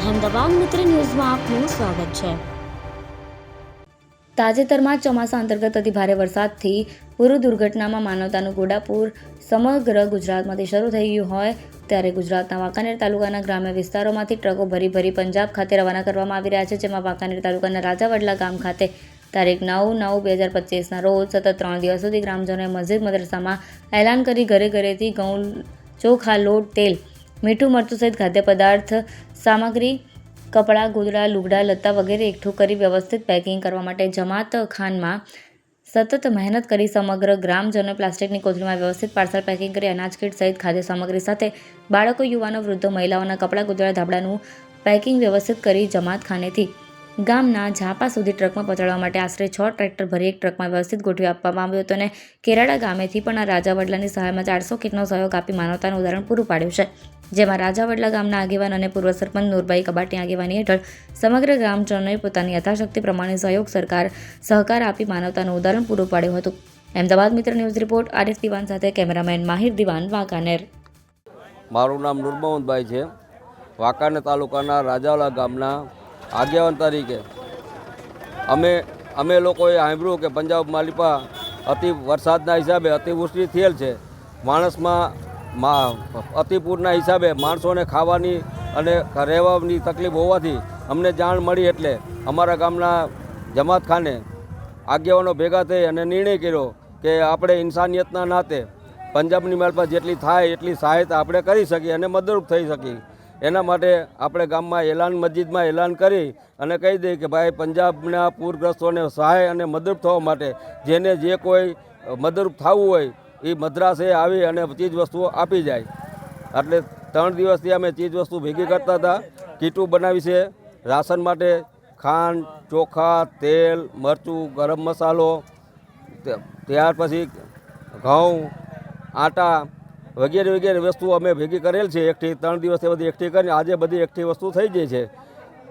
અહેમદાબાદ મિત્ર ન્યૂઝમાં આપનું સ્વાગત છે। તાજેતરમાં ચોમાસા અંતર્ગત અતિ ભારે વરસાદથી પૂર દુર્ઘટનામાં માનવતાનું ઘોડાપૂર સમગ્ર ગુજરાતમાંથી શરૂ થઈ ગયું હોય ત્યારે ગુજરાતના વાંકાનેર તાલુકાના ગ્રામ્ય વિસ્તારોમાંથી ટ્રકો ભરી પંજાબ ખાતે રવાના કરવામાં આવી રહ્યા છે, જેમાં વાંકાનેર તાલુકાના રાજાવડલા ગામ ખાતે તારીખ 9/9/2025ના રોજ સતત 3 દિવસ સુધી ગ્રામજનોએ મસ્જિદ મદરસામાં એલાન કરી ઘરે ઘરેથી ઘઉં, ચોખા, લોટ, તેલ, મીઠું, મરચું સહિત ખાદ્ય પદાર્થ સામગ્રી, કપડાં, ગોદડા, લુગડા, લત્તા વગેરે એકઠું કરી વ્યવસ્થિત પેકિંગ કરવા માટે જમાત ખાનમાં સતત મહેનત કરી સમગ્ર ગ્રામજનોએ પ્લાસ્ટિકની કોથળીમાં વ્યવસ્થિત પાર્સલ પેકિંગ કરી અનાજ કીટ સહિત ખાદ્ય સામગ્રી સાથે બાળકો, યુવાનો, વૃદ્ધો, મહિલાઓના કપડાં, ગોદડા, ધાબળાનું પેકિંગ વ્યવસ્થિત કરી જમાત ખાનેથી ગામના ઝાપા સુધી ટ્રકમાં પહોંચાડવા માટે આશરે 6 ટ્રેક્ટર ભરી એક ટ્રકમાં વ્યવસ્થિત ગોઠવી આપવામાં આવ્યું હતું અને કેરાડા ગામેથી પણ આ રાજાવડલાની સહાયમાં 400 કીટનો સહયોગ આપી માનવતાનું ઉદાહરણ પૂરું પાડ્યું છે, જેમાં રાજાવડલા ગામના આગેવાન અને પૂર્વ સરપંચ નૂરભાઈ કબાટીની આગેવાની હેઠળ સમગ્ર ગ્રામજનોએ પોતાની યથાશક્તિ પ્રમાણે સહકાર આપી માનવતાનું ઉદાહરણ પૂરું પાડ્યું હતું। અહેમદાબાદ મિત્ર ન્યૂઝ રિપોર્ટ આરિફ દિવાન સાથે કેમેરામેન માહિર દિવાન, વાંકાનેર। મારું નામ નૂર મોહમ્મદભાઈ છે। વાંકાનેર તાલુકાના રાજાવલા ગામના આગેવાન તરીકે અમે લોકોએ સાંભળ્યું કે પંજાબ માલિપા અતિ વરસાદના હિસાબે અતિવૃષ્ટિ થયેલ છે। માણસમાં અતિપૂરના હિસાબે માણસોને ખાવાની અને રહેવાની તકલીફ હોવાથી અમને જાણ મળી એટલે અમારા ગામના જમાત ખાને આગેવાનો ભેગા થઈ અને નિર્ણય કર્યો કે આપણે ઇન્સાનિયતના નાતે પંજાબની માલિપા જેટલી થાય એટલી સહાયતા આપણે કરી શકીએ અને મદદરૂપ થઈ શકીએ। એના માટે આપણે ગામમાં મસ્જિદમાં એલાન કરી અને કહી દઈએ કે ભાઈ પંજાબના પૂરગ્રસ્તોને સહાય અને મદદરૂપ થવા માટે જેને જે કોઈ મદદરૂપ થવું હોય એ મદ્રાસે આવી અને ચીજ વસ્તુઓ આપી જાય। એટલે 3 દિવસથી અમે ચીજ વસ્તુ ભેગી કરતા હતા। કીટું બનાવી છે રાશન માટે, ખાંડ, ચોખા, તેલ, મરચું, ગરમ મસાલો, ત્યાર પછી ઘઉં, આટા વગેરે વસ્તુઓ અમે ભેગી કરેલ છે એકઠી। 3 દિવસથી બધી એકઠી કરીને આજે બધી એકઠી વસ્તુ થઈ જાય છે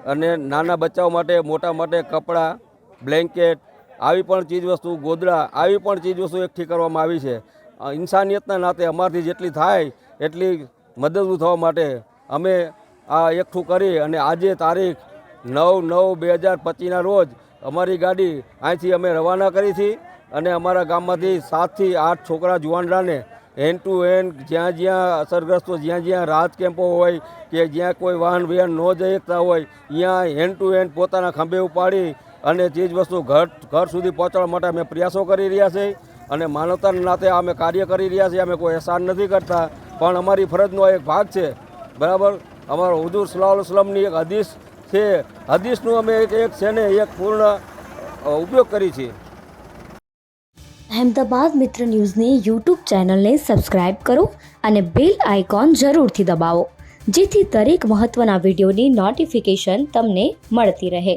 અને નાના બચ્ચાઓ માટે, મોટા માટે કપડાં, બ્લેન્કેટ આવી પણ ચીજ વસ્તુ, ગોદડા આવી પણ ચીજ વસ્તુ એકઠી કરવામાં આવી છે। ઇન્સાનિયતના નાતે અમારાથી જેટલી થાય એટલી મદદરૂપ થવા માટે અમે આ એકઠું કરી અને આજે તારીખ 9/9/2025ના રોજ અમારી ગાડી અહીંથી અમે રવાના કરી હતી અને અમારા ગામમાંથી 7 થી 8 છોકરા જુવાનરાને હેન્ડ ટુ હેન્ડ જ્યાં અસરગ્રસ્તો જ્યાં રાહત કેમ્પો હોય કે જ્યાં કોઈ વાહન ન જઈ શકતા હોય ત્યાં હેન્ડ ટુ હેન્ડ પોતાના ખંભે ઉપાડી અને ચીજ વસ્તુ ઘર સુધી પહોંચાડવા માટે અમે પ્રયાસો કરી રહ્યા છીએ અને માનવતાના નાતે અમે કાર્ય કરી રહ્યા છીએ। અમે કોઈ અહેસાન નથી કરતા પણ અમારી ફરજનો એક ભાગ છે, બરાબર। અમારો હુજૂર સલ્લલ્લાહુ અલૈહિ વસલ્લમની એક હદીસ છે, હદીસનું અમે એક છે ને એક પૂર્ણ ઉપયોગ કરી છીએ। અહેમદાબાદ મિત્ર ન્યૂઝની યુટ્યુબ ચેનલને સબસ્ક્રાઇબ કરો અને બેલ આઇકોન જરૂરથી દબાવો, જેથી દરેક મહત્ત્વના વિડીયોની નોટિફિકેશન તમને મળતી રહે।